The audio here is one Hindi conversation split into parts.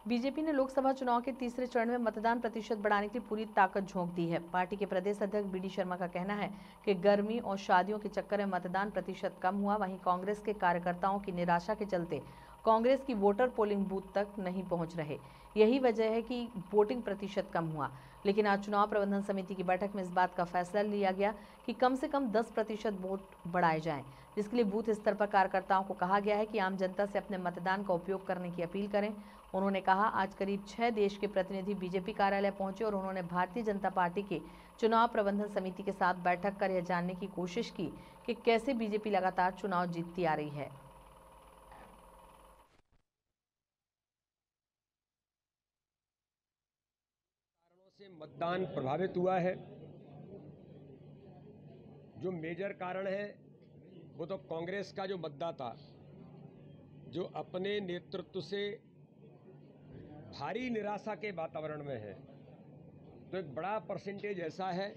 बीजेपी ने लोकसभा चुनाव के तीसरे चरण में मतदान प्रतिशत बढ़ाने के लिए पूरी ताकत झोंक दी है। पार्टी के प्रदेश अध्यक्ष बीडी शर्मा का कहना है कि गर्मी और शादियों के चक्कर में मतदान प्रतिशत कम हुआ। वहीं कांग्रेस के कार्यकर्ताओं की निराशा के चलते कांग्रेस की वोटर पोलिंग बूथ तक नहीं पहुंच रहे। यही वजह है कि वोटिंग प्रतिशत कम हुआ। लेकिन आज चुनाव प्रबंधन समिति की बैठक में इस बात का फैसला लिया गया कि कम से कम 10% वोट बढ़ाए जाएं, जिसके लिए बूथ स्तर पर कार्यकर्ताओं को कहा गया है कि आम जनता से अपने मतदान का उपयोग करने की अपील करें। उन्होंने कहा, आज करीब 6 देश के प्रतिनिधि बीजेपी कार्यालय पहुंचे और उन्होंने भारतीय जनता पार्टी के चुनाव प्रबंधन समिति के साथ बैठक कर यह जानने की कोशिश की कि कैसे बीजेपी लगातार चुनाव जीतती आ रही है। कारणों से मतदान प्रभावित हुआ है। जो मेजर कारण है वो तो कांग्रेस का जो मतदाता जो अपने नेतृत्व से भारी निराशा के वातावरण में है, तो एक बड़ा परसेंटेज ऐसा है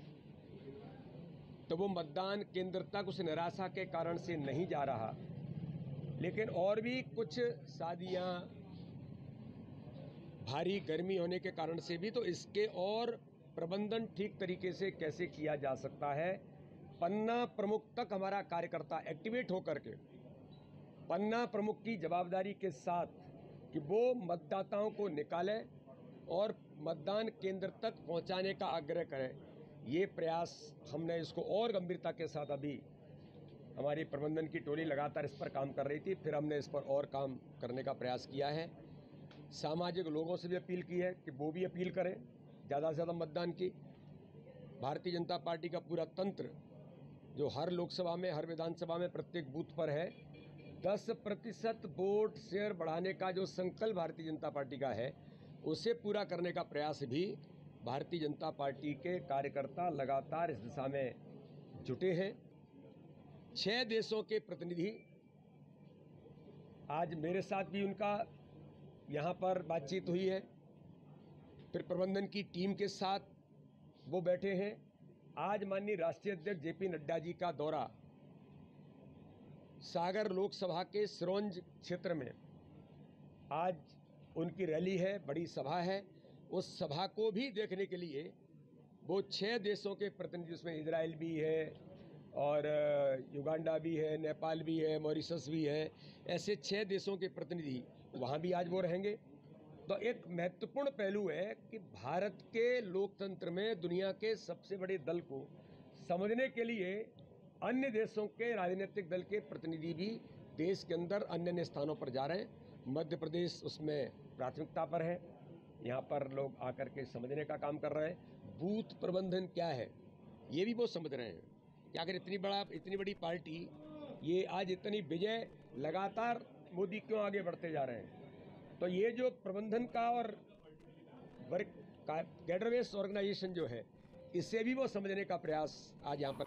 तो वो मतदान केंद्र तक उस निराशा के कारण से नहीं जा रहा। लेकिन और भी कुछ शादियां, भारी गर्मी होने के कारण से भी, तो इसके और प्रबंधन ठीक तरीके से कैसे किया जा सकता है, पन्ना प्रमुख तक हमारा कार्यकर्ता एक्टिवेट होकर के पन्ना प्रमुख की जवाबदारी के साथ कि वो मतदाताओं को निकाले और मतदान केंद्र तक पहुंचाने का आग्रह करें। ये प्रयास हमने इसको और गंभीरता के साथ, अभी हमारी प्रबंधन की टोली लगातार इस पर काम कर रही थी, फिर हमने इस पर और काम करने का प्रयास किया है। सामाजिक लोगों से भी अपील की है कि वो भी अपील करें ज़्यादा से ज़्यादा मतदान की। भारतीय जनता पार्टी का पूरा तंत्र जो हर लोकसभा में, हर विधानसभा में, प्रत्येक बूथ पर है, 10% वोट शेयर बढ़ाने का जो संकल्प भारतीय जनता पार्टी का है, उसे पूरा करने का प्रयास भी भारतीय जनता पार्टी के कार्यकर्ता लगातार इस दिशा में जुटे हैं। 6 देशों के प्रतिनिधि, आज मेरे साथ भी उनका यहाँ पर बातचीत हुई है, फिर प्रबंधन की टीम के साथ वो बैठे हैं। आज माननीय राष्ट्रीय अध्यक्ष जेपी नड्डा जी का दौरा सागर लोकसभा के सिरोंज क्षेत्र में, आज उनकी रैली है, बड़ी सभा है। उस सभा को भी देखने के लिए वो 6 देशों के प्रतिनिधि, उसमें इजराइल भी है और युगांडा भी है, नेपाल भी है, मॉरिशस भी है, ऐसे 6 देशों के प्रतिनिधि वहाँ भी आज वो रहेंगे। तो एक महत्वपूर्ण पहलू है कि भारत के लोकतंत्र में दुनिया के सबसे बड़े दल को समझने के लिए अन्य देशों के राजनीतिक दल के प्रतिनिधि भी देश के अंदर अन्य अन्य स्थानों पर जा रहे हैं। मध्य प्रदेश उसमें प्राथमिकता पर है, यहाँ पर लोग आकर के समझने का काम कर रहे हैं। बूथ प्रबंधन क्या है ये भी वो समझ रहे हैं कि अगर इतनी बड़ी पार्टी, ये आज इतनी विजय, लगातार मोदी क्यों आगे बढ़ते जा रहे हैं। तो ये जो प्रबंधन का और वर्क कैडर बेस्ड ऑर्गेनाइजेशन जो है, इसे भी वो समझने का प्रयास आज यहाँ पर